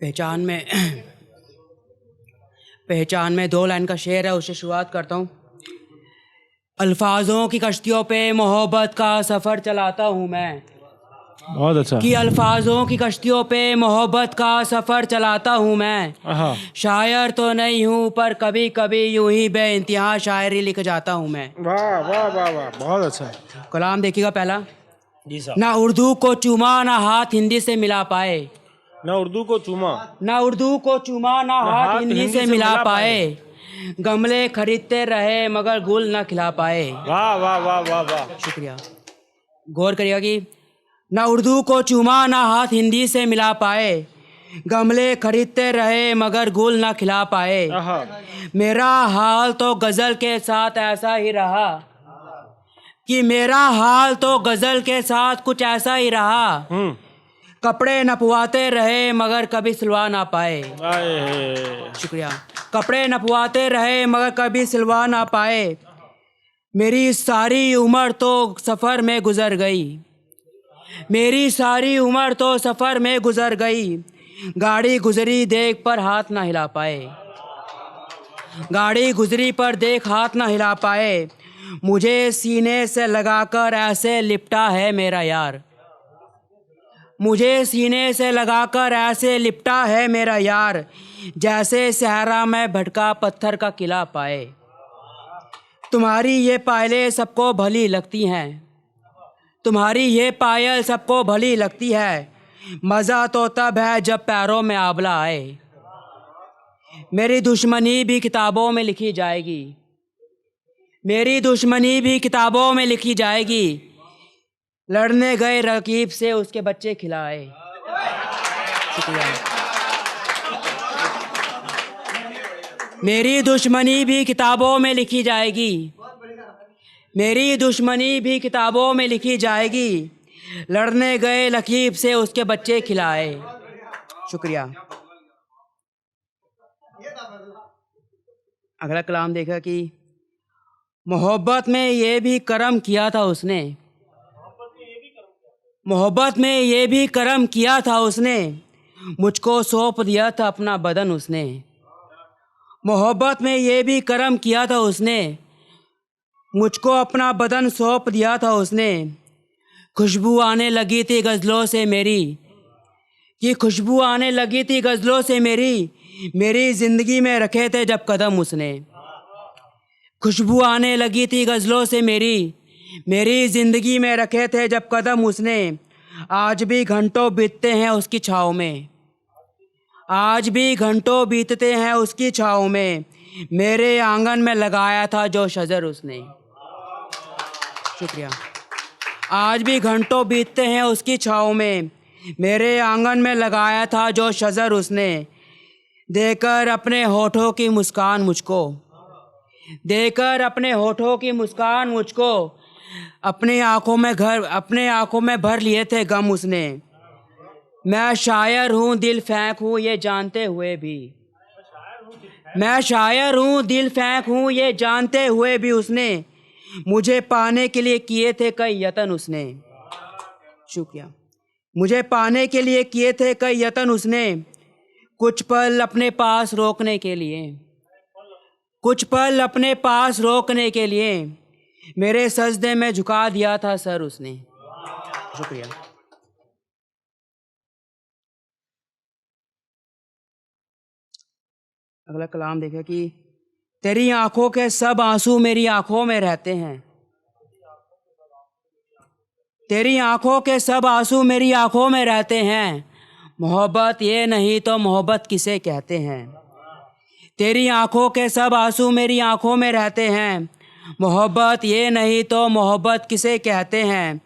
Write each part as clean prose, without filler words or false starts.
पहचान में पहचान में 2 लाइन का शेर है, उससे शुरुआत करता हूँ। अल्फाजों की कश्तियों पे मोहब्बत का सफ़र चलाता हूँ मैं। बहुत अच्छा। कि अल्फाजों की कश्तियों पे मोहब्बत का सफ़र चलाता हूँ मैं। शायर तो नहीं हूँ पर कभी कभी यूं ही बेइंतहा शायरी लिख जाता हूँ मैं। वाह वाह वाह वाह, बहुत अच्छा। कलाम देखिएगा पहला। जी साहब। ना उर्दू को चूमा ना हाथ हिंदी से मिला पाए। ना उर्दू को चूमा, ना उर्दू को चूमा ना हाथ हिंदी से मिला पाए। गमले खरीदते रहे मगर गुल ना खिला पाए। वाह वाह वाह वाह वाह। शुक्रिया। गौर करिएगा कि ना उर्दू को चूमा ना हाथ हिंदी से मिला पाए। गमले खरीदते रहे मगर गुल ना खिला पाए। मेरा हाल तो गज़ल के साथ ऐसा ही रहा। कि मेरा हाल तो गज़ल के साथ कुछ ऐसा ही रहा। कपड़े नपवाते रहे मगर कभी सिलवा ना पाए। शुक्रिया। कपड़े नपवाते रहे मगर कभी सिलवा ना पाए। मेरी सारी उम्र तो सफ़र में गुजर गई। मेरी सारी उम्र तो सफ़र में गुजर गई। गाड़ी गुजरी देख पर हाथ ना हिला पाए। गाड़ी गुजरी पर देख हाथ ना हिला पाए। मुझे सीने से लगाकर ऐसे लिपटा है मेरा यार। मुझे सीने से लगाकर ऐसे लिपटा है मेरा यार। जैसे सहरा में भटका पत्थर का किला पाए। तुम्हारी ये पायलें सबको भली लगती हैं। तुम्हारी ये पायल सबको भली लगती है। मज़ा तो तब है जब पैरों में आंवला आए। मेरी दुश्मनी भी किताबों में लिखी जाएगी। मेरी दुश्मनी भी किताबों में लिखी जाएगी। लड़ने गए रकीब से उसके बच्चे खिलाए। शुक्रिया। मेरी दुश्मनी भी किताबों में लिखी जाएगी। मेरी दुश्मनी भी किताबों में लिखी जाएगी। लड़ने गए रकीब से उसके बच्चे खिलाए। शुक्रिया। अगला कलाम देखा कि मोहब्बत में ये भी करम किया था उसने। मोहब्बत में ये भी करम किया था उसने। मुझको सौंप दिया था अपना बदन उसने। मोहब्बत में ये भी करम किया था उसने। मुझको अपना बदन सौंप दिया था उसने। खुशबू आने लगी थी गज़लों से मेरी। कि खुशबू आने लगी थी गज़लों से मेरी ज़िंदगी में रखे थे जब कदम उसने। खुशबू आने लगी थी गज़लों से मेरी ज़िंदगी में रखे थे जब कदम उसने। आज भी घंटों बीतते हैं उसकी छाँव में। आज भी घंटों बीतते हैं उसकी छाँव में। मेरे आंगन में लगाया था जो शजर उसने। शुक्रिया। आज भी घंटों बीतते हैं उसकी छाँव में। मेरे आंगन में लगाया था जो शजर उसने। देकर अपने होठों की मुस्कान मुझको। देकर अपने होठों की मुस्कान मुझको। अपनी आँखों में भर लिए थे गम उसने। मैं शायर हूँ दिल फेंक हूँ ये जानते हुए भी। मैं शायर हूँ दिल फेंक हूँ ये जानते हुए भी उसने। मुझे पाने के लिए किए थे कई यतन उसने। शुक्रिया। मुझे पाने के लिए किए थे कई यतन उसने। कुछ पल अपने पास रोकने के लिए। कुछ पल अपने पास रोकने के लिए। मेरे सजदे में झुका दिया था सर उसने। शुक्रिया। अगला कलाम देखा कि तेरी आंखों के सब आंसू मेरी आंखों में रहते हैं। तेरी आंखों के सब आंसू मेरी आंखों में रहते हैं। मोहब्बत ये नहीं तो मोहब्बत किसे कहते हैं। तेरी आंखों के सब आंसू मेरी आंखों में रहते हैं। मोहब्बत ये नहीं तो मोहब्बत किसे कहते हैं।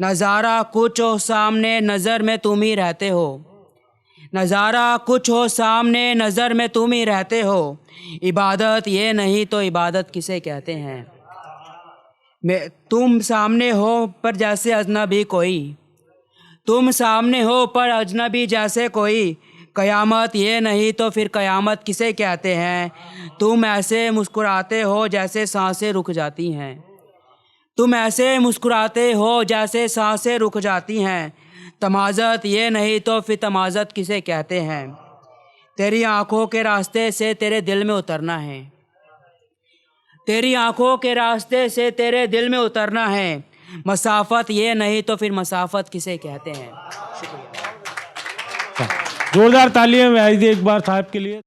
नज़ारा कुछ हो सामने नज़र में तुम ही रहते हो। नज़ारा कुछ हो सामने नज़र में तुम ही रहते हो। इबादत ये नहीं तो इबादत किसे कहते हैं। तुम सामने हो पर जैसे अजनबी कोई। तुम सामने हो पर अजनबी जैसे कोई। क़यामत ये नहीं तो फिर क़यामत किसे कहते हैं। तुम ऐसे मुस्कुराते हो जैसे सांसें रुक जाती हैं। तुम ऐसे मुस्कुराते हो जैसे सांसें रुक जाती हैं। तमाज़त ये नहीं तो फिर तमाज़त किसे कहते हैं। तेरी आंखों के रास्ते से तेरे दिल में उतरना है, तेरी आंखों के रास्ते से तेरे दिल में उतरना है। मसाफत ये नहीं तो फिर मसाफत किसे कहते हैं। जोरदार तालियां एक बार साहब के लिए।